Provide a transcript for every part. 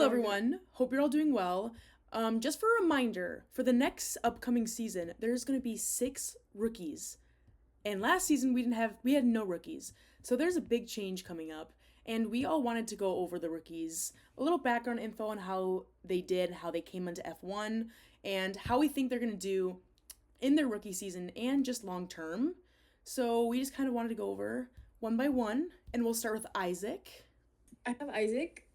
Hello, everyone. Hope you're all doing well. Just for a reminder, for the next upcoming season, there's going to be 6 rookies. And last season we had no rookies. So there's a big change coming up, and we all wanted to go over the rookies, a little background info on how they did, how they came into F1, and how we think they're going to do in their rookie season and just long term. So we just kind of wanted to go over one by one, and we'll start with Isaac. I have Isaac.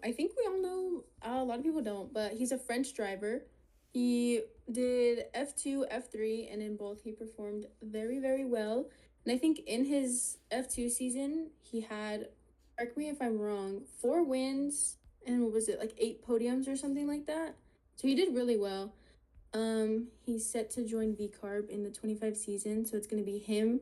I think we all know, a lot of people don't, but he's a French driver. He did F2, F3, and in both he performed very, very well. And I think in his F2 season, he had, correct me if I'm wrong, 4 wins and what was it, like 8 podiums or something like that. So he did really well. He's set to join VCarb in the 25 season, so it's going to be him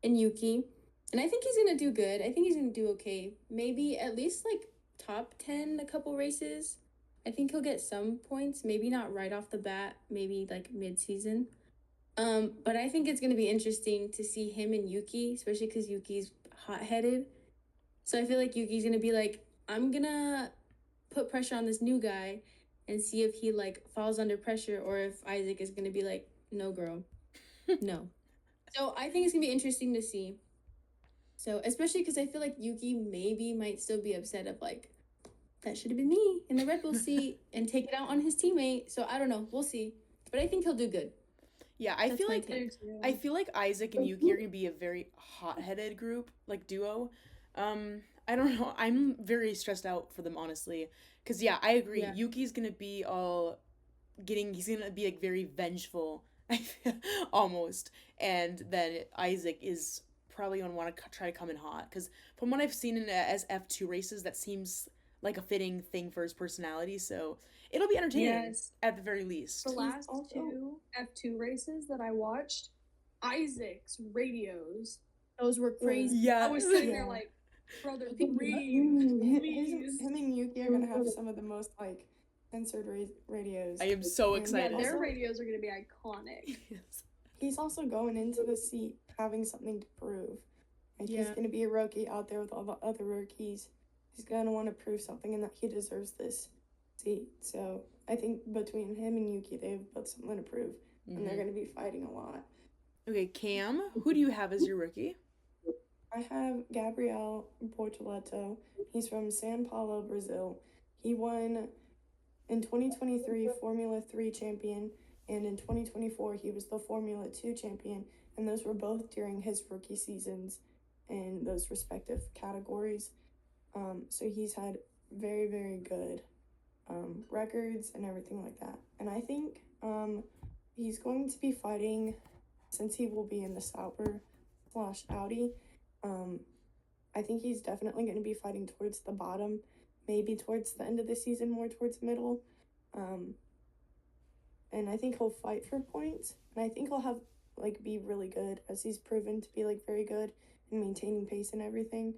and Yuki. And I think he's going to do good. I think he's going to do okay. Maybe at least like top 10 a couple races. I think he'll get some points, maybe not right off the bat, maybe like mid-season. But I think it's going to be interesting to see him and Yuki, especially because Yuki's hot-headed. So I feel like Yuki's going to be like, I'm going to put pressure on this new guy and see if he like falls under pressure, or if Isaac is going to be like, no, girl, no. So I think it's going to be interesting to see. So, especially because I feel like Yuki maybe might still be upset of like, that should have been me in the Red Bull seat and take it out on his teammate. So I don't know. We'll see. But I think he'll do good. Yeah, I feel like Isaac and Yuki are gonna be a very hot-headed group, like duo. I don't know. I'm very stressed out for them, honestly, because yeah, I agree. Yeah. Yuki's gonna be all he's gonna be like very vengeful, I feel, almost, and then Isaac is probably gonna want to try to come in hot, because from what I've seen in as F2 races, that seems like a fitting thing for his personality. So it'll be entertaining Yes. at the very least. The last also- two F2 races that I watched, Isaac's radios. Those were crazy. Yeah, I was sitting Yeah. there like, brother, I think breathe, please. him and Yuki are gonna have some of the most like censored radios. I am so And Yeah, excited. their also- radios are gonna be iconic. Yes. He's also going into the seat having something to prove. Like he's Yeah. gonna be a rookie out there with all the other rookies. He's gonna want to prove something and that he deserves this seat. So I think between him and Yuki, they have both something to prove, and they're Mhm. gonna be fighting a lot. Okay, Cam, who do you have as your rookie? I have Gabriel Bortoleto. He's from Sao Paulo, Brazil. He won in 2023 Formula 3 champion, and in 2024 he was the Formula 2 champion, and those were both during his rookie seasons in those respective categories. So he's had very, very good records and everything like that. And I think he's going to be fighting, since he will be in the Sauber / Audi. I think he's definitely going to be fighting towards the bottom, maybe towards the end of the season, more towards the middle. And I think he'll fight for points, and I think he'll have like be really good, as he's proven to be like very good in maintaining pace and everything.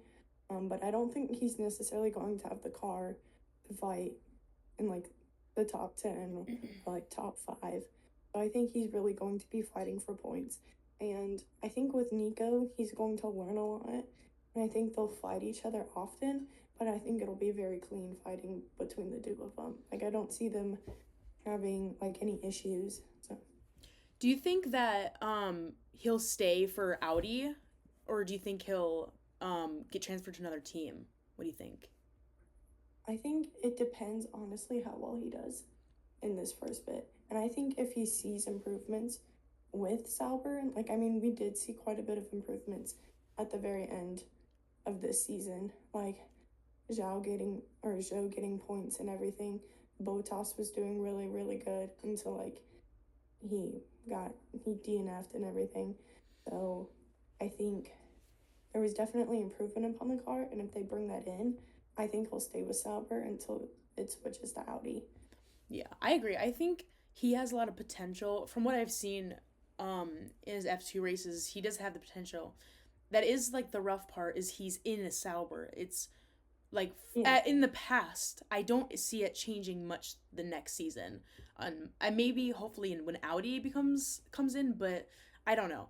But I don't think he's necessarily going to have the car to fight in like the top 10 or like top 5. So I think he's really going to be fighting for points. And I think with Nico, he's going to learn a lot. And I think they'll fight each other often, but I think it'll be very clean fighting between the two of them. Like, I don't see them having like any issues. So Do you think that he'll stay for Audi, or do you think he'll get transferred to another team? What do you think? I think it depends, honestly, how well he does in this first bit. And I think if he sees improvements with Sauber, like, I mean, we did see quite a bit of improvements at the very end of this season. Like, Zhou getting points and everything. Bottas was doing really, really good until, like, he DNF'd and everything. So I think there was definitely improvement upon the car, and if they bring that in, I think he'll stay with Sauber until it switches to Audi. Yeah, I agree. I think he has a lot of potential. From what I've seen in his F2 races, he does have the potential. That is like the rough part, is he's in a Sauber. It's like Yeah. in the past, I don't see it changing much the next season. I maybe hopefully when Audi comes in, but I don't know.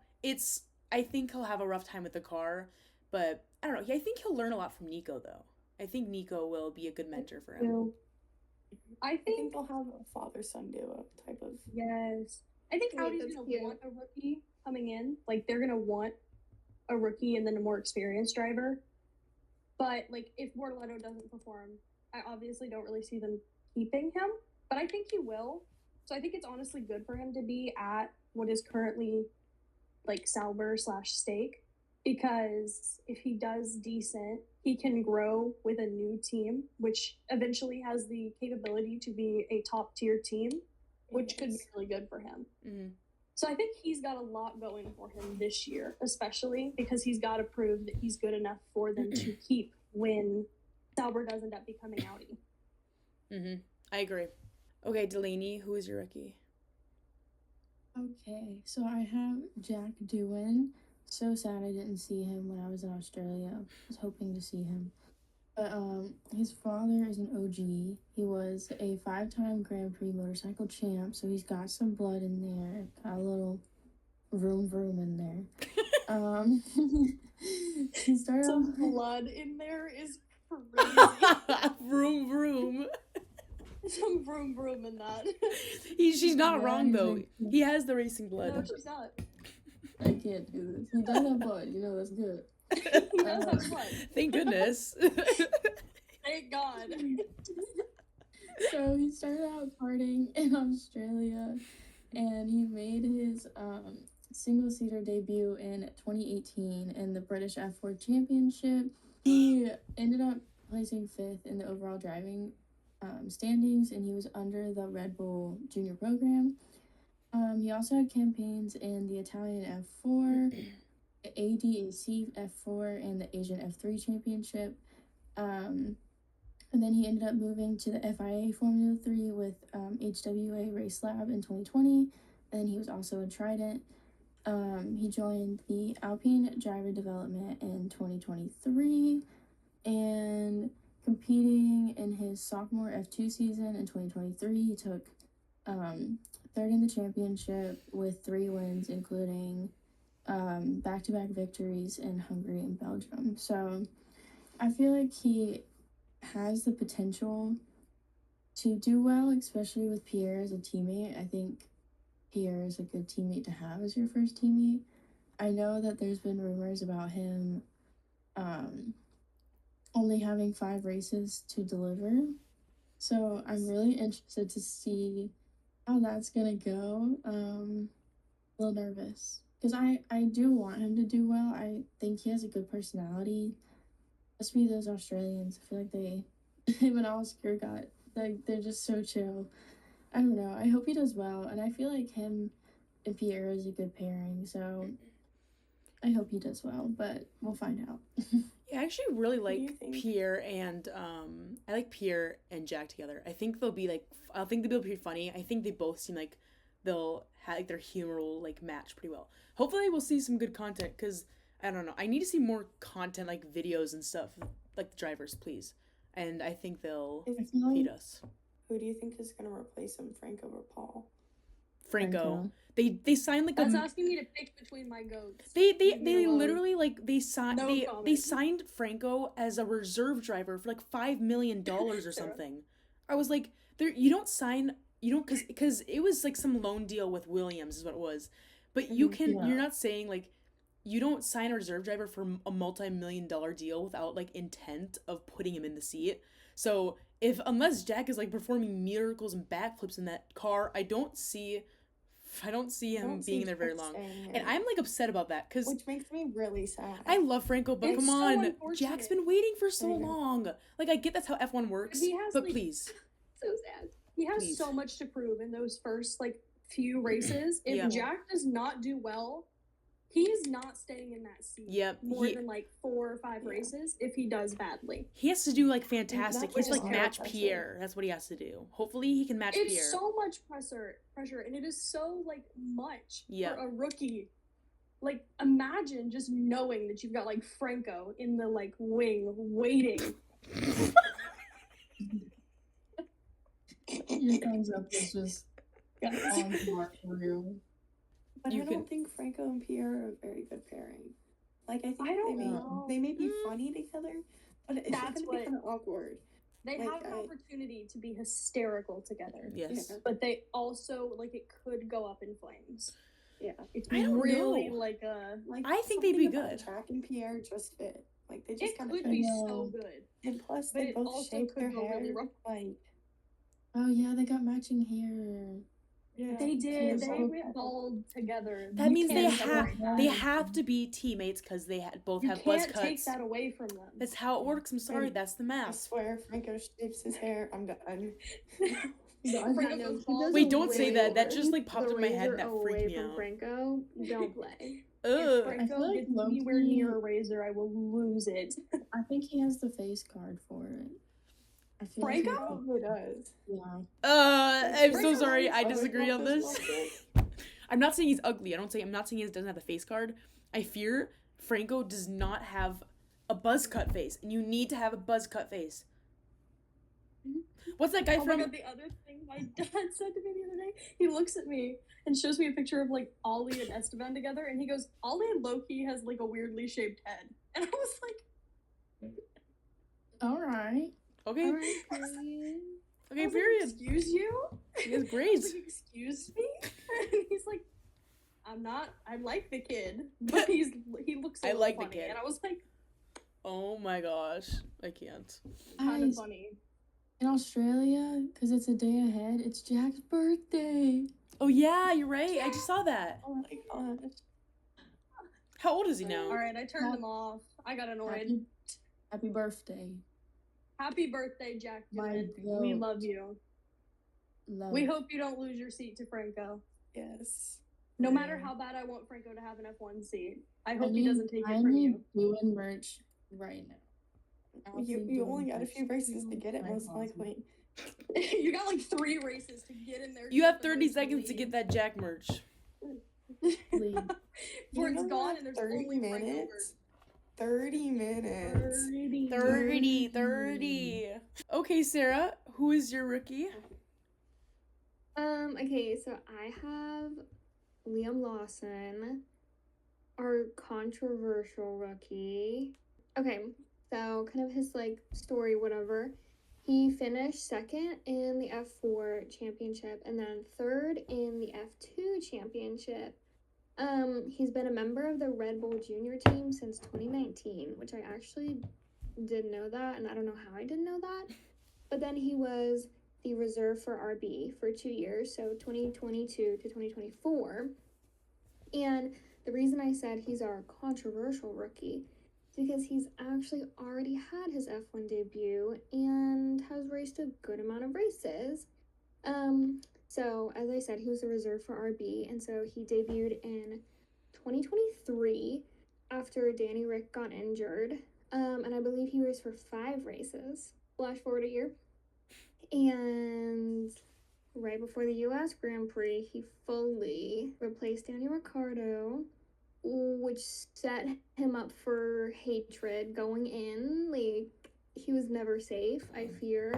I think he'll have a rough time with the car, but I don't know. I think he'll learn a lot from Nico though. I think Nico will be a good mentor for him. So, I I think think they'll have a father-son duo type of. yes. I think Wait, Audi's that's gonna cute. want a rookie coming in. Like they're gonna want a rookie and then a more experienced driver. But like if Bortoleto doesn't perform, I obviously don't really see them keeping him. But I think he will. So I think it's honestly good for him to be at what is currently like Sauber / Stake, because if he does decent, he can grow with a new team, which eventually has the capability to be a top tier team, which could be Yes. really good for him. Mm-hmm. So I think he's got a lot going for him this year, especially because he's got to prove that he's good enough for them to keep when Sauber does end up becoming Audi. Mm-hmm. I agree. Okay, Delaney, who is your rookie? Okay, so I have Jack Doohan. So sad I didn't see him when I was in Australia. I was hoping to see him. But his father is an OG. He was a 5-time Grand Prix motorcycle champ, so he's got some blood in there. Got a little vroom in there. He started off Some blood in there is crazy. Vroom. Some vroom in that. She's not Yeah, wrong he's though. like- He has the racing blood. No, she's not. I can't do this. He does have blood, that's good. He does have blood. Thank goodness. Thank God. So he started out karting in Australia, and he made his single-seater debut in 2018 in the British F4 Championship. He ended up placing 5th in the overall driving standings, and he was under the Red Bull Junior program. He also had campaigns in the Italian F4, the ADAC F4, and the Asian F3 Championship. And then he ended up moving to the FIA Formula 3 with HWA Race Lab in 2020. And he was also a Trident. He joined the Alpine Driver Development in 2023 and competing in his sophomore F2 season in 2023. He took 3rd in the championship with 3 wins, including back-to-back victories in Hungary and Belgium. So I feel like he has the potential to do well, especially with Pierre as a teammate. I think Pierre is a good teammate to have as your first teammate. I know that there's been rumors about him only having 5 races to deliver. So I'm really interested to see how that's gonna go. A little nervous because I do want him to do well. I think he has a good personality. Especially those Australians, I feel like him and Oscar they're just so chill. I don't know. I hope he does well, and I feel like him and Pierre is a good pairing. So I hope he does well, but we'll find out. Yeah, I actually really do you like think? Pierre and I like Pierre and Jack together. I think they'll be pretty funny. I think they both seem like they'll have like their humor will like match pretty well. Hopefully we'll see some good content because I don't know. I need to see more content like videos and stuff like the drivers, please. And I think they'll I feel feed like us. Who do you think is going to replace him, Franco or Paul? Franco. They signed like That's a asking me to pick between my goats. They Leave me alone. literally like they signed No they comment. signed Franco as a reserve driver for like $5 million or something. I was like, you don't because it was like some loan deal with Williams is what it was, but you can Yeah. you're not saying like you don't sign a reserve driver for a multi-million-dollar deal without like intent of putting him in the seat. So unless Jack is like performing miracles and backflips in that car, I don't see him being there very long. And I'm like upset about that because Which makes me really sad. I love Franco, but It's come so on, unfortunate. Jack's been waiting for so I know. long. Like I get that's how F1 works, He has, but like- please, So sad. He has Please. so much to prove in those first like few races. If Yeah. Jack does not do well, he is not staying in that seat. Yep, More he- than like 4 or 5 races if he does badly. he has to do like fantastic. He has to like was match terrible. Pierre. That's what he has to do. Hopefully, he can match It's Pierre. so much pressure, and it is so like much Yeah. for a rookie. Like imagine just knowing that you've got like Franco in the like wing waiting. Your thumbs up is just on par for real. But You I can- don't think Franco and Pierre are a very good pairing. Like I think I don't they know. may be Mm. funny together, But it's That's gonna be what- kind of awkward. They Like, have an opportunity to be hysterical together. Yes. Yeah. But they also, like, it could go up in flames. Yeah. It's I don't really know. like a. Like, I think they'd be something about good. Jack and Pierre just fit. Like they just It kind of could fit. be Yeah. so good. And plus, but they it both also shaved could their go really hair. wrong. Like, Oh yeah, they got matching hair. yeah. They did. Yes. They went bald together. That You means they can't have separate that. they have to be teammates because they both You have buzz can't take cuts. that away from them. That's how it works. I'm sorry. And That's the I math. swear, Franco shaves his hair. I'm done. Franco know, goes he bald. does Wait, a don't say way that. That over. just like popped The in my head. razor That away freaked me from out. Franco, don't play. If Ugh. Franco like gets anywhere low-key- near a razor, I will lose it. I think he has the face card for it. I feel like Franco? he- Probably does. yeah. I'm so Franco sorry. likes I other disagree on couples this. like I'm not saying he's ugly. I'm not saying he doesn't have the face card. I fear Franco does not have a buzz cut face, and you need to have a buzz cut face. What's that guy Oh my from? god, the other thing my dad said to me the other day, he looks at me and shows me a picture of like Ollie and Esteban together, and he goes, Ollie and Loki has like a weirdly shaped head. And I was like, All right. Okay. Alright, period. Okay. I was like, Period. excuse you? He has I was braids. like, excuse me? And he's like, I like the kid, but he looks a I little like the funny. kid. And I was like, Oh my gosh. I can't. kind of Guys, funny. in Australia, because it's a day ahead, it's Jack's birthday. Oh yeah, you're right. I just saw that. Oh my gosh. How old is he now? Alright, I turned him off. I got annoyed. Happy birthday. Happy birthday, Jack My Dylan. We goat. love you. Love. We hope you don't lose your seat to Franco. Yes. No matter Yeah. how bad I want Franco to have an F1 seat, I I hope he need- doesn't take I it from need you. doing merch right now. I'll You be only doing got a merch few races to in get it, my most closet. likely. You got like 3 races to get in there. You get have the 30 merch seconds to lead. get that Jack merch. Please. Before You it's only gone have and there's 30 only Franco minutes. 30 minutes. 30. Okay, Sarah, who is your rookie? Okay, so I have Liam Lawson, our controversial rookie. Okay, so kind of his like story, whatever. He finished second in the F4 championship and then third in the F2 championship. He's been a member of the Red Bull Junior team since 2019, which I actually didn't know that, and I don't know how I didn't know that. But then he was the reserve for RB for 2 years, so 2022 to 2024. And the reason I said he's our controversial rookie is because he's actually already had his F1 debut and has raced a good amount of races. So as I said, he was a reserve for RB, and so he debuted in 2023 after Danny Rick got injured. And I believe he raced for 5 races. Flash forward a year. And right before the US Grand Prix, he fully replaced Daniel Ricciardo, which set him up for hatred going in. Like, he was never safe, I fear.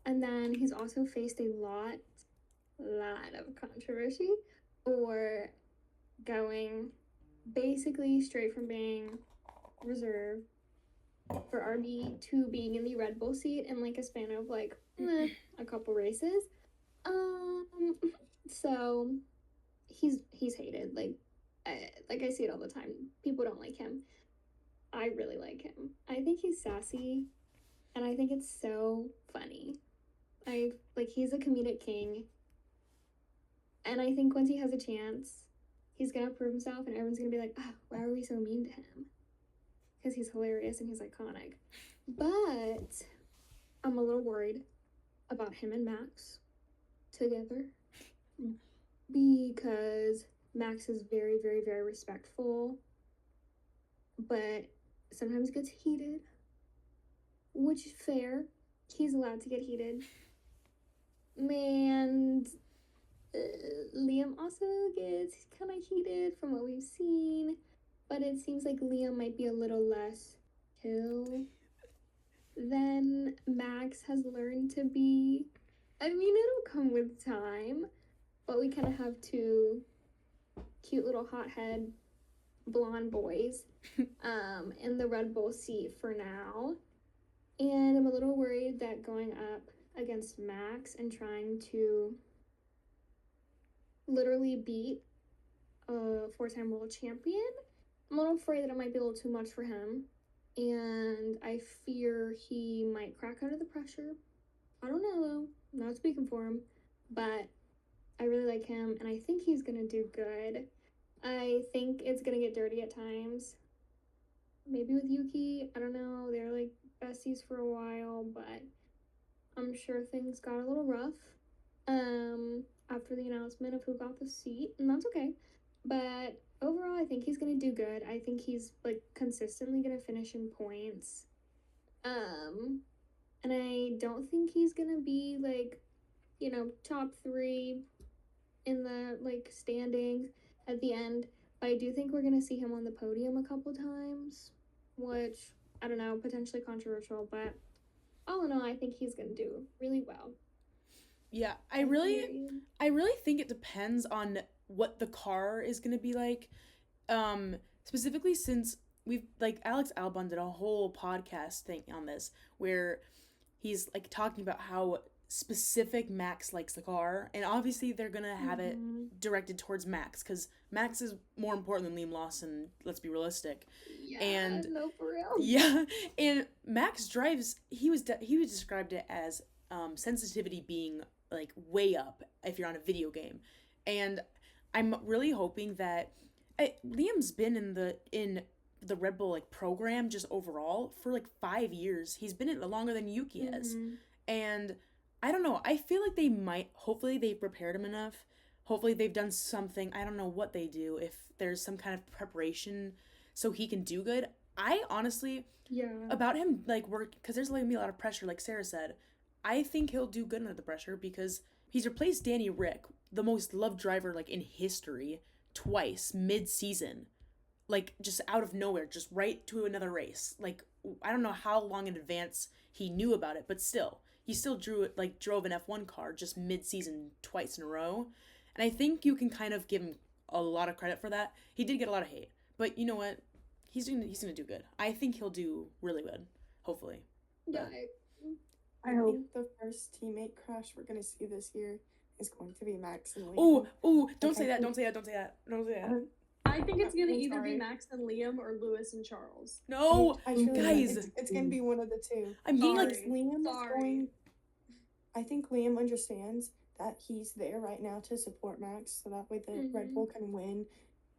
And then he's also faced a lot of controversy for going basically straight from being reserve for RB to being in the Red Bull seat in like a span of like a couple races. So he's hated. Like I see it all the time. People don't like him. I really like him. I think he's sassy, and I think it's so funny. He's a comedic king, and I think once he has a chance, he's gonna prove himself, and everyone's gonna be like, "Oh, why are we so mean to him?" Because he's hilarious and he's iconic. But I'm a little worried about him and Max together because Max is very, very, very respectful, but sometimes gets heated, which is fair. He's allowed to get heated. And Liam also gets kind of heated from what we've seen, but it seems like Liam might be a little less chill than Max has learned to be. I mean, it'll come with time, but we kind of have 2 cute little hothead blonde boys. in the Red Bull seat for now. And I'm a little worried that going up against Max and trying to literally beat a 4-time world champion, I'm a little afraid that it might be a little too much for him. And I fear he might crack under the pressure. I don't know though, I'm not speaking for him, but I really like him and I think he's gonna do good. I think it's gonna get dirty at times. Maybe with Yuki, I don't know, they're like besties for a while, but I'm sure things got a little rough after the announcement of who got the seat, and that's okay. But overall, I think he's gonna do good. I think he's like consistently gonna finish in points. And I don't think he's gonna be like, top 3 in the like standings at the end. But I do think we're gonna see him on the podium a couple times, which I don't know, potentially controversial, but all in all, I think he's gonna do really well. Yeah, I really think it depends on what the car is gonna be like. Specifically since we've like Alex Albon did a whole podcast thing on this where he's like talking about how specific Max likes the car, and obviously they're gonna have it directed towards Max because Max is more important than Liam Lawson. Let's be realistic. Yeah, And no, for real. yeah, and Max drives. He was described it as sensitivity being like way up if you're on a video game, and I'm really hoping that Liam's been in the Red Bull like program just overall for like 5 years. He's been in it longer than Yuki has, and I don't know. I feel like they might. Hopefully, they prepared him enough. Hopefully, they've done something. I don't know what they do. If there's some kind of preparation so he can do good. I honestly, about him like work because there's going to be a lot of pressure. Like Sarah said, I think he'll do good under the pressure because he's replaced Danny Rick, the most loved driver like in history, twice mid-season, like just out of nowhere, just right to another race. Like I don't know how long in advance he knew about it, but still. He still drove an F1 car just mid-season twice in a row. And I think you can kind of give him a lot of credit for that. He did get a lot of hate. But you know what? He's gonna do good. I think he'll do really good. Hopefully. Yeah. I think the first teammate crash we're gonna see this year is going to be Max and Liam. Oh, don't say that. Don't say that. I think it's gonna either be Max and Liam or Lewis and Charles. No, guys, it's gonna be one of the two. I'm getting Liam is going. I think Liam understands that he's there right now to support Max, so that way the Red Bull can win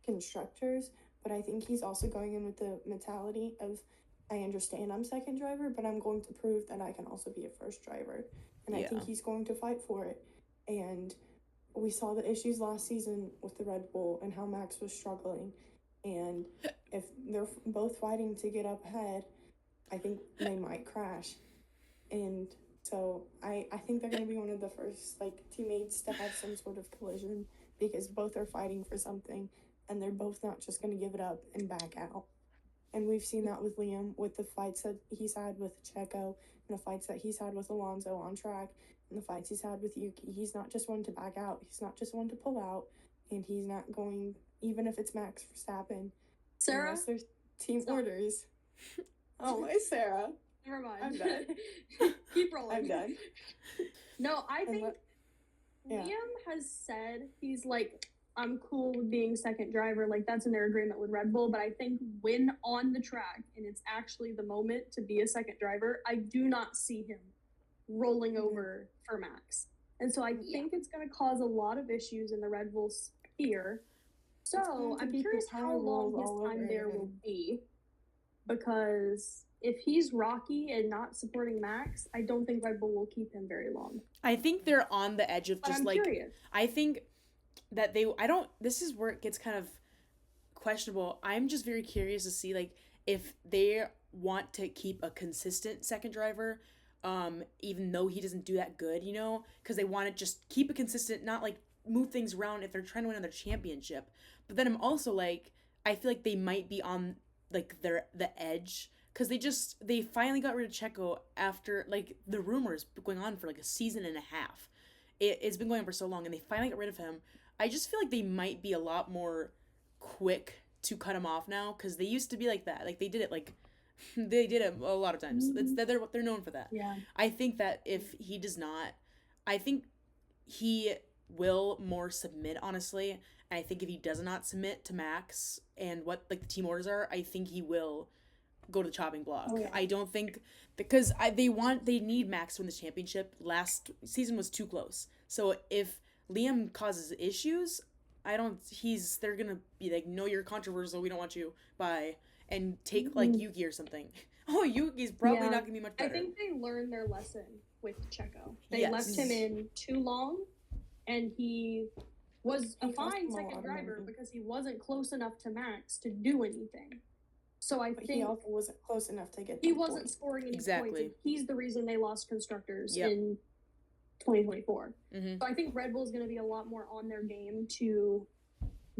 constructors. But I think he's also going in with the mentality of, I understand I'm second driver, but I'm going to prove that I can also be a first driver. And I think he's going to fight for it. And we saw the issues last season with the Red Bull and how Max was struggling. And if they're both fighting to get up ahead, I think they might crash. And so I think they're going to be one of the first like teammates to have some sort of collision because both are fighting for something and they're both not just going to give it up and back out. And we've seen that with Liam, with the fights that he's had with Checo and the fights that he's had with Alonso on track and the fights he's had with Yuki. He's not just one to back out. He's not just one to pull out. And he's not going, even if it's Max Verstappen. Sarah? Unless there's team orders. Oh, my Sarah. Never mind. I'm done. Keep rolling. I'm done. No, I think Liam has said he's like, I'm cool with being second driver. Like, that's in their agreement with Red Bull. But I think when on the track and it's actually the moment to be a second driver, I do not see him rolling over for Max. And so I think it's going to cause a lot of issues in the Red Bull sphere. So I'm curious how long his time there will be. Because if he's Rocky and not supporting Max, I don't think Red Bull will keep him very long. I think they're on the edge of just like curious. I think that this is where it gets kind of questionable. I'm just very curious to see like if they want to keep a consistent second driver, even though he doesn't do that good, because they want to just keep it consistent, not like move things around if they're trying to win another championship. But then I'm also like, I feel like they might be on like the edge because they finally got rid of Checo after like the rumors going on for like a season and a half. It's been going on for so long and they finally got rid of him. I just feel like they might be a lot more quick to cut him off now, because they used to be like that. Like they did it like they did it a lot of times. They're known for that. Yeah. I think that if he does not, I think he will more submit, honestly. And I think if he does not submit to Max and what like the team orders are, I think he will go to the chopping block. Oh, yeah. I don't think because they need Max to win this championship. Last season was too close. So if Liam causes issues, they're gonna be like, no, you're controversial, we don't want you, bye, and take like Yuki or something. Oh, Yuki's probably not gonna be much better. I think they learned their lesson with Checo. They Yes. left him in too long, and he was a He cost fine them a lot second of driver money. because he wasn't close enough to Max to do anything. So I But think he also wasn't close enough to get he the wasn't points. scoring any Exactly. points. And he's the reason they lost constructors Yep. in 2024. Mm-hmm. So I think Red Bull's going to be a lot more on their game to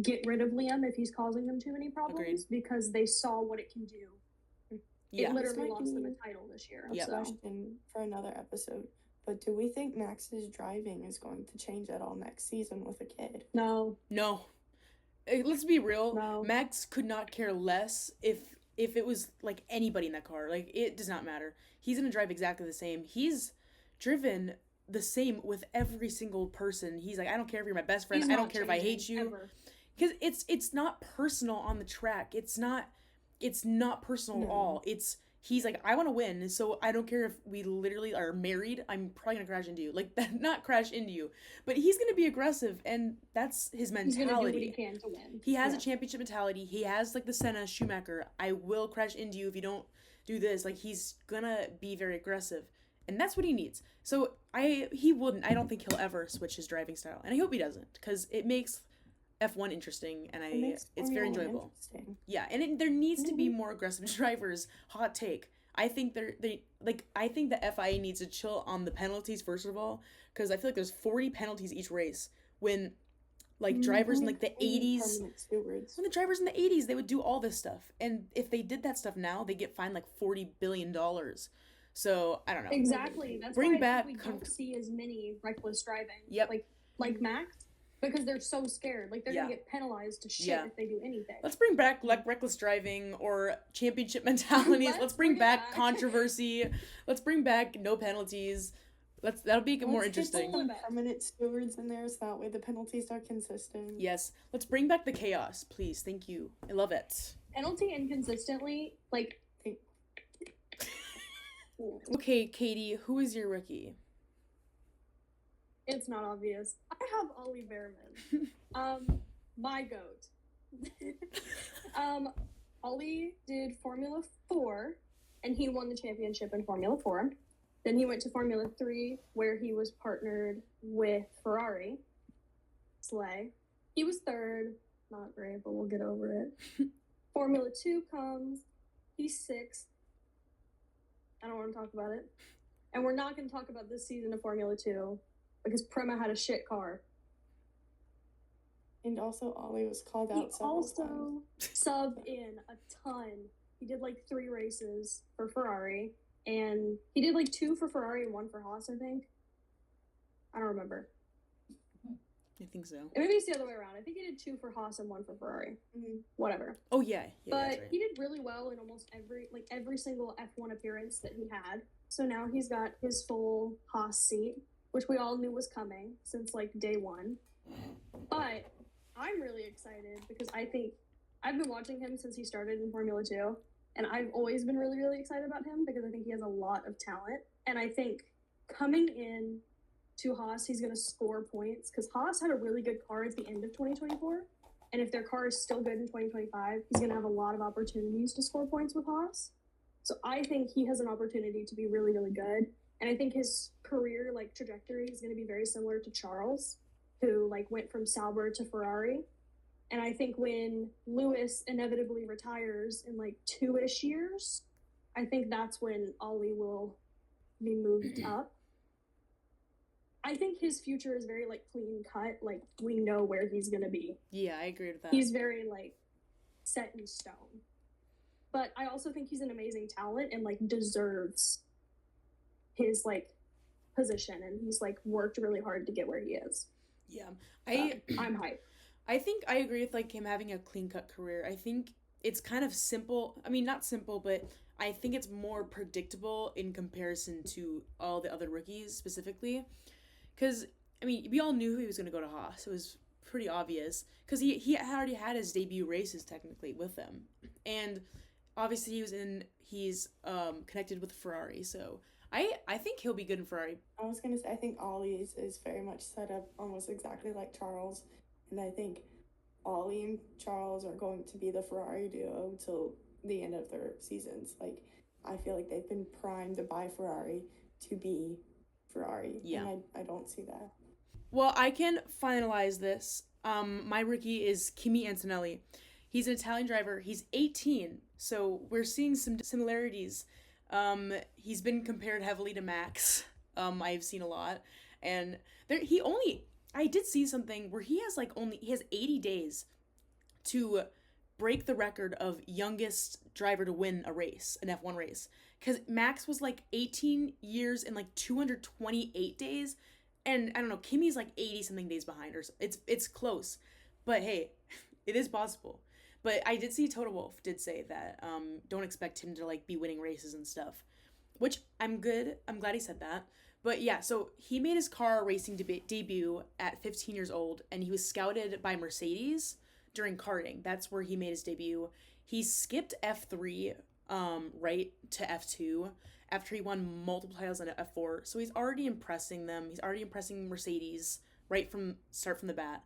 get rid of Liam if he's causing them too many problems. Agreed. Because they saw what it can do. Yeah. It literally might lost them be a title this year. Yep. So Question for another episode. But do we think Max's driving is going to change at all next season with a kid? no, No. Let's be real. No. Max could not care less if it was like anybody in that car. Like it does not matter. He's gonna drive exactly the same. He's driven the same with every single person. He's like, I don't care if you're my best friend. he's I not don't care if I hate changing, you. ever. Because it's not personal on the track. It's not personal at No. all. He's like, I want to win, so I don't care if we literally are married. I'm probably gonna crash into you, like that. Not crash into you, but he's gonna be aggressive, and that's his He's going to do mentality. what he can to win. He has Yeah. a championship mentality. He has like the Senna Schumacher. I will crash into you if you don't do this. Like he's gonna be very aggressive, and that's what he needs. So I don't think he'll ever switch his driving style, and I hope he doesn't, because it makes F1 interesting, and It makes it's very Formula enjoyable. interesting. Yeah, and there needs to be more aggressive drivers. Hot take. I think I think the FIA needs to chill on the penalties first of all, because I feel like there's 40 penalties each race when like drivers in like the 80s. Permanent stewards. When the drivers in the 80s, they would do all this stuff, and if they did that stuff now, they get fined like $40 billion. So I don't know. Exactly. That's Bring why back we don't see as many reckless driving. Yep. Like Max, because they're so scared. Like they're Yeah. gonna get penalized to shit Yeah. if they do anything. Let's bring back like reckless driving or championship mentalities. Let's bring bring it back back. controversy. Let's bring back no penalties. That'll be more Let's get interesting. some permanent stewards in there, so that way the penalties are consistent. Yes. Let's bring back the chaos, please. Thank you. I love it. Penalty inconsistently, like Okay, Katie, who is your rookie? it's not obvious. I have Ollie Behrman. My goat. Ollie did Formula 4 and he won the championship in Formula 4. Then he went to Formula 3 where he was partnered with Ferrari. Slay. He was third. Not great, but we'll get over it. Formula 2 comes. He's sixth. I don't want to talk about it. And we're not going to talk about this season of Formula 2 because Prema had a shit car. And also, Ollie was called He out several also times. subbed in a ton. He did like 3 races for Ferrari, and he did like 2 for Ferrari and 1 for Haas, I think. I don't remember. I think so. And maybe it's the other way around. I think he did 2 for Haas and 1 for Ferrari. Whatever. Oh yeah, But that's right. he did really well in almost every single F1 appearance that he had. So now he's got his full Haas seat, which we all knew was coming since like day 1. But I'm really excited because I think I've been watching him since he started in Formula 2, and I've always been really, really excited about him because I think he has a lot of talent. And I think coming in to Haas, he's going to score points because Haas had a really good car at the end of 2024. And if their car is still good in 2025, he's going to have a lot of opportunities to score points with Haas. So I think he has an opportunity to be really, really good. And I think his career like trajectory is going to be very similar to Charles, who like went from Sauber to Ferrari. And I think when Lewis inevitably retires in like 2-ish years, I think that's when Ollie will be moved up. I think his future is very like clean cut. Like we know where he's going to be. Yeah, I agree with that. He's very like set in stone. But I also think he's an amazing talent and like deserves his like position, and he's like worked really hard to get where he is. Yeah, I'm hyped. I think I agree with like him having a clean cut career. I think it's kind of simple. I mean, not simple, but I think it's more predictable in comparison to all the other rookies specifically. Because I mean, we all knew he was going to go to Haas. It was pretty obvious because he had already had his debut races technically with them, and obviously he's connected with Ferrari. So I think he'll be good in Ferrari. I was gonna say I think Ollie's is very much set up almost exactly like Charles, and I think Ollie and Charles are going to be the Ferrari duo till the end of their seasons. Like I feel like they've been primed by Ferrari to be Ferrari, Yeah. and I don't see that. Well, I can finalize this. My rookie is Kimi Antonelli. He's an Italian driver. He's 18, so we're seeing some similarities. He's been compared heavily to Max. I've seen a lot, and there he only. I did see something where he has 80 days to break the record of youngest driver to win a race, an F1 race. Because Max was like 18 years and like 228 days, and I don't know, Kimmy's like 80 something days behind, or it's close, but hey, it is possible. But I did see Toto Wolff did say that don't expect him to like be winning races and stuff, which I'm good. I'm glad he said that. But yeah, so he made his car racing debut at 15 years old, and he was scouted by Mercedes during karting. That's where he made his debut. He skipped F3 right to F2 after he won multiple titles on F4. So he's already impressing them. He's already impressing Mercedes right from the bat.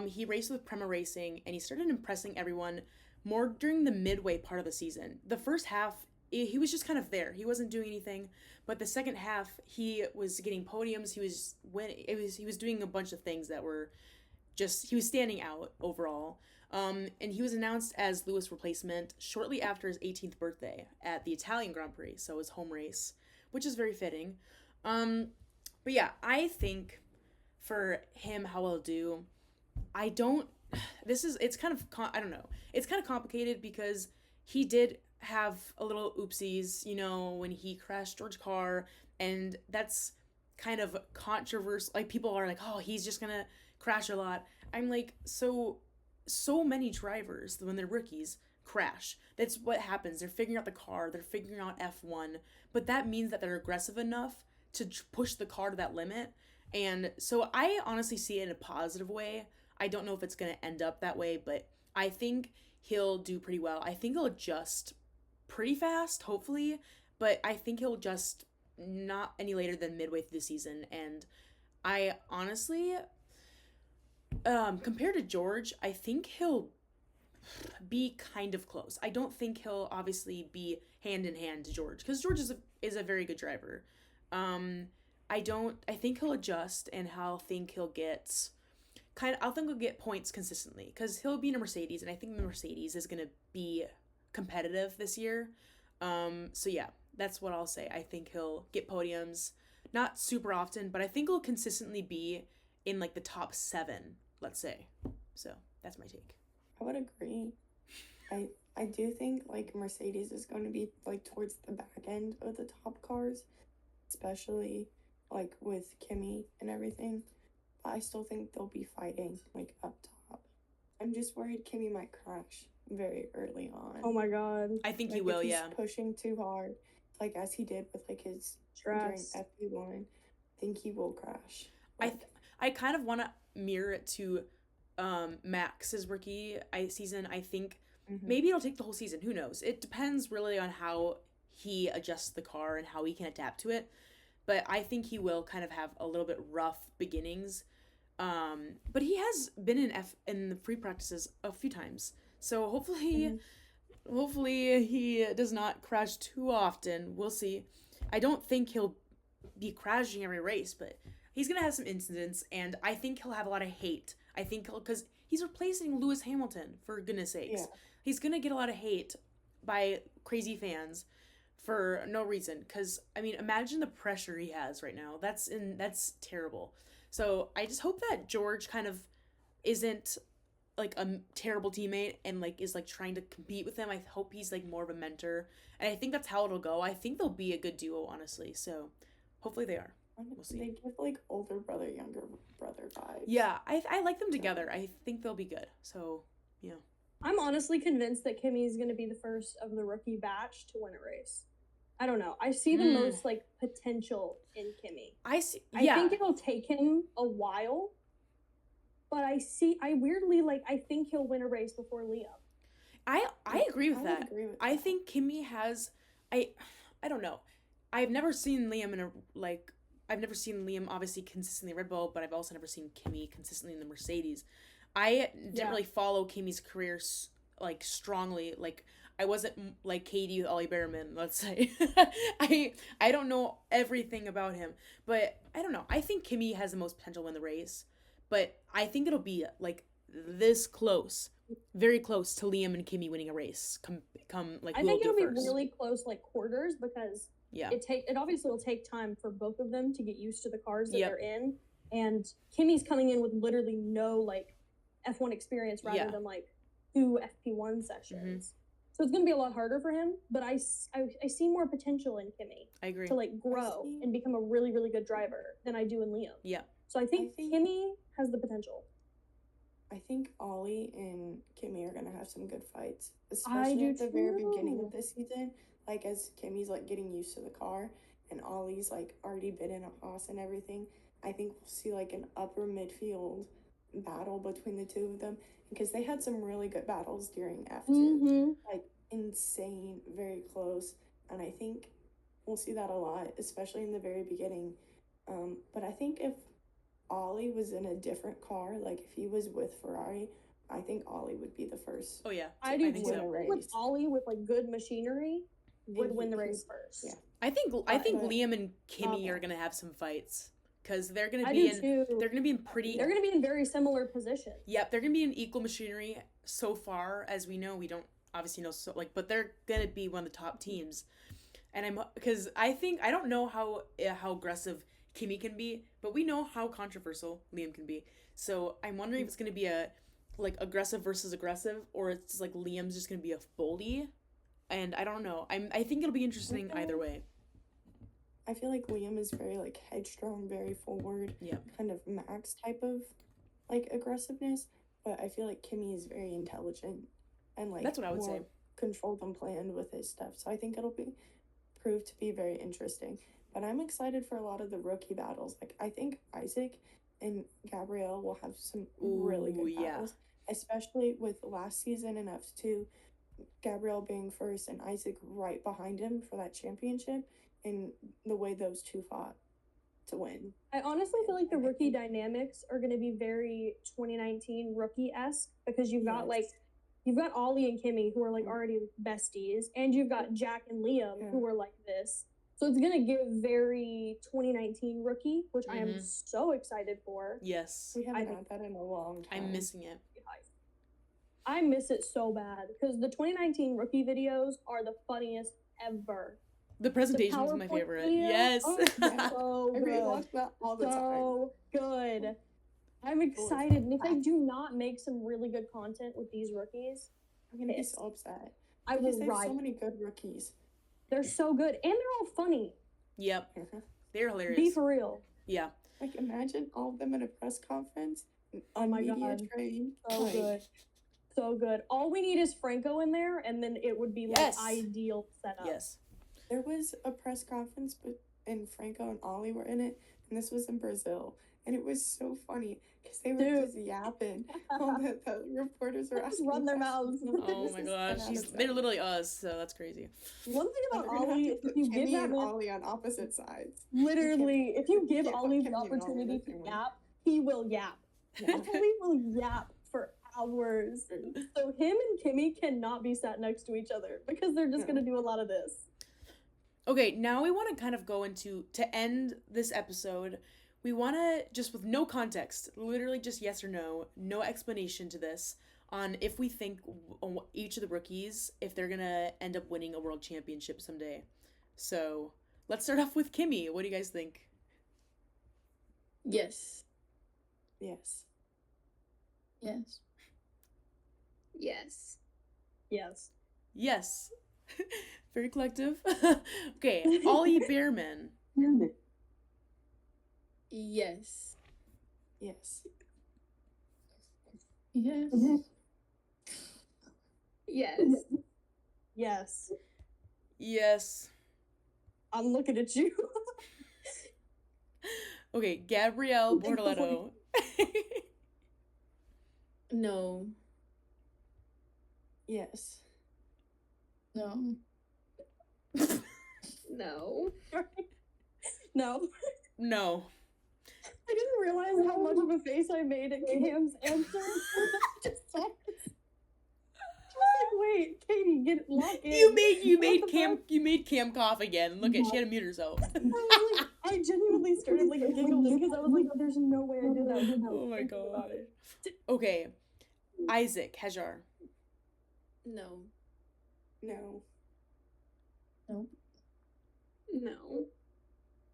He raced with Prema Racing, and he started impressing everyone more during the midway part of the season. The first half, he was just kind of there. He wasn't doing anything, but the second half, he was getting podiums. He was winning. He was doing a bunch of things that were just he was standing out overall. And he was announced as Lewis' replacement shortly after his 18th birthday at the Italian Grand Prix, so his home race, which is very fitting. But yeah, I think for him, how he'll do, I don't. It's kind of I don't know. It's kind of complicated because he did have a little oopsies, when he crashed George Carr, and that's kind of controversial. Like people are like, oh, he's just gonna crash a lot. I'm like, so many drivers when they're rookies crash. That's what happens. They're figuring out the car, they're figuring out F1, but that means that they're aggressive enough to push the car to that limit. And so I honestly see it in a positive way. I don't know if it's going to end up that way, but I think he'll do pretty well. I think he'll adjust pretty fast, hopefully, but I think he'll adjust not any later than midway through the season. And I honestly, compared to George, I think he'll be kind of close. I don't think he'll obviously be hand in hand to George, because George is a very good driver. I think he'll adjust, and I'll think he'll get points consistently because he'll be in a Mercedes, and I think the Mercedes is going to be competitive this year. So yeah, that's what I'll say. I think he'll get podiums, not super often, but I think he'll consistently be in like the top 7, let's say. So that's my take. I would agree. I do think like Mercedes is going to be like towards the back end of the top cars, especially like with Kimi and everything. But I still think they'll be fighting like up top. I'm just worried Kimi might crash very early on. Oh my god. I think Like he will, if he's yeah. pushing too hard, like as he did with like his during Stress. FP1, I think he will crash. I kind of want to mirror it to Max's rookie season. I think maybe it'll take the whole season. Who knows? It depends really on how he adjusts the car and how he can adapt to it. But I think he will kind of have a little bit rough beginnings. But he has been in the free practices a few times. So hopefully he does not crash too often. We'll see. I don't think he'll be crashing every race, but he's going to have some incidents, and I think he'll have a lot of hate. I think because he's replacing Lewis Hamilton, for goodness sakes. Yeah. He's going to get a lot of hate by crazy fans for no reason, because I mean, imagine the pressure he has right now. That's terrible. So I just hope that George kind of isn't like a terrible teammate and like is like trying to compete with him. I hope he's like more of a mentor, and I think that's how it'll go. I think they'll be a good duo, honestly. So hopefully they are. We'll see. They give like older brother, younger brother vibes. Yeah, I like them together. I think they'll be good. So, yeah. I'm honestly convinced that Kimmy is going to be the first of the rookie batch to win a race. I don't know. I see the most like potential in Kimmy. I see. I Yeah. think it'll take him a while, but I weirdly like, I think he'll win a race before Liam. I agree with I would that. agree with I that. think Kimmy has I don't know. I've never seen Liam in a like I've never seen Liam obviously consistently in Red Bull, but I've also never seen Kimmy consistently in the Mercedes. I didn't really follow Kimmy's career like strongly. Like I wasn't like Katie with Ollie Behrman, let's say. I don't know everything about him, but I don't know. I think Kimmy has the most potential to win the race, but I think it'll be like this close, very close to Liam and Kimmy winning a race. Come like I who will think do it'll be it first. really close, like quarters, because Yeah. it obviously will take time for both of them to get used to the cars that Yep. they're in, and Kimmy's coming in with literally no like F1 experience rather than like 2 FP1 sessions. So it's going to be a lot harder for him, but I see more potential in Kimmy I agree. to like grow and become a really, really good driver than I do in Liam. Yeah. So I think Kimmy has the potential. I think Ollie and Kimmy are gonna have some good fights, especially at the very beginning of the season. Like as Kimmy's like getting used to the car, and Ollie's like already been in a Haas and everything. I think we'll see like an upper midfield battle between the two of them because they had some really good battles during F2, like insane, very close, and I think we'll see that a lot, especially in the very beginning. But I think if Ollie was in a different car, like if he was with Ferrari, I think Ollie would be the first. Oh yeah, I do think too. so. With Ollie with like good machinery would win the race first. Yeah. I think Liam and Kimmy are gonna have some fights because they're gonna be in very similar positions. Yep, they're gonna be in equal machinery so far as we know. We don't obviously know but they're gonna be one of the top teams. And I don't know how aggressive Kimmy can be, but we know how controversial Liam can be. So I'm wondering if it's gonna be a like aggressive versus aggressive, or it's just like Liam's just gonna be a bully. And I don't know. I think it'll be interesting either way. I feel like Liam is very like headstrong, very forward, kind of Max type of like aggressiveness. But I feel like Kimmy is very intelligent and like that's what I would say. Controlled and planned with his stuff. So I think it'll prove to be very interesting. But I'm excited for a lot of the rookie battles. Like I think Isaac and Gabrielle will have some really good battles, especially with last season in F2, Gabrielle being first and Isaac right behind him for that championship, and the way those two fought to win. I honestly feel like the rookie dynamics are going to be very 2019 rookie-esque because you've got Ollie and Kimmy who are like already besties, and you've got Jack and Liam who are like this. So it's going to give very 2019 rookie, which I am so excited for. Yes. We haven't had that in a long time. I'm missing it. I miss it so bad because the 2019 rookie videos are the funniest ever. The presentation was my favorite. Video, yes. so I good. rewatch that all the time. So good. I'm excited. And if they do not make some really good content with these rookies, I'm going to be so upset. I will There's write. so many good rookies. They're so good. And they're all funny. Yep. They're hilarious. Be for real. Yeah. Like imagine all of them in a press conference on media train. So good. So good. All we need is Franco in there, and then it would be like ideal setup. Yes. There was a press conference, and Franco and Ollie were in it, and this was in Brazil, and it was so funny because they were just yapping. All the reporters were asking, run their mouths. Oh my gosh, they're literally us, so that's crazy. One thing about Ollie is if you give that man Ollie on opposite sides. Literally, if you give Ollie the opportunity to yap, he will yap. Ollie will yap for hours. So him and Kimmy cannot be sat next to each other because they're just going to do a lot of this. Okay, now we want to kind of go into, to end this episode, we want to, just with no context, literally just yes or no, no explanation to this, on if we think each of the rookies, if they're going to end up winning a world championship someday. So, let's start off with Kimmy. What do you guys think? Yes. Yes. Yes. Yes. Yes. Very collective. Okay, Ollie Behrman. Yes. Yes. Yes. Yes. Yes. Yes. I'm looking at you. Okay, Gabrielle Bortoletto. No. Yes. No. No. No. No. I didn't realize how much of a face I made at Cam's answer. Just like, wait, Katie, get lock in. You made What the Cam fuck? you made Cam cough again. Look at she had to mute herself. I genuinely started like giggling because I was like, "There's no way I did that." Oh my god. Okay. Isaac Hejar. No. No. Nope. No.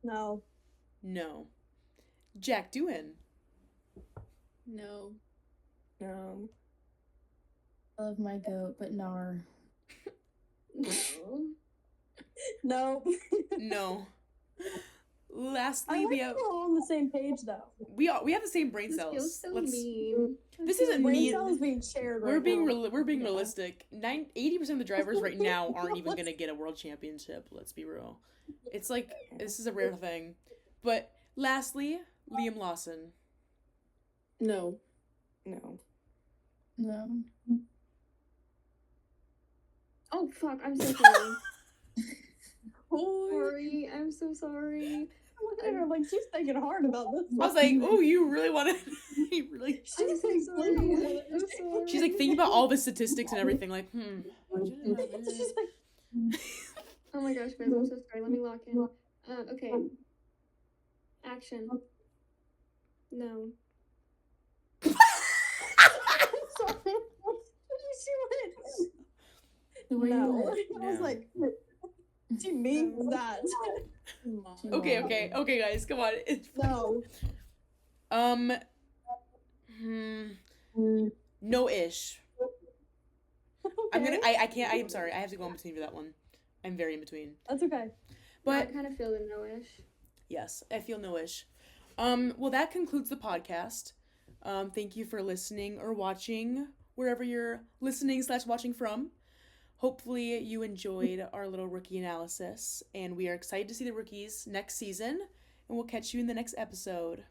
No. No. Jack Doohan. No. No. I love my goat, but nar. No. No. No. I Lastly, like we have we're all on the same page though. we have the same brain This cells. feels so Let's. mean. This isn't Brain mean. cells being shared We're right being now. we're being Yeah. realistic. 80% of the drivers right now aren't even gonna get a world championship. Let's be real. It's like this is a rare thing. But lastly, Liam Lawson. No. No. No. Oh fuck! I'm so sorry. Boy, Sorry. I'm so sorry. I'm looking at her like she's thinking hard about this. I was like, oh, you really want to? You really? I'm She's so like, sorry. I'm sorry. She's like thinking about all the statistics and everything. Like, She's like, Oh my gosh, guys, I'm so sorry. Let me lock in. Okay. Action. No. I'm sorry. She went. The way No. you I was No. like, she means that. Come on. went. Okay, guys, come on. It's No. no ish. I'm Okay. gonna. I can't. I'm sorry. I have to go in between for that one. I'm very in between. That's okay. I But kind of feel the no-ish. yes, I feel no ish. Well, that concludes the podcast. Thank you for listening or watching wherever you're listening / watching from. Hopefully you enjoyed our little rookie analysis, and we are excited to see the rookies next season. And we'll catch you in the next episode.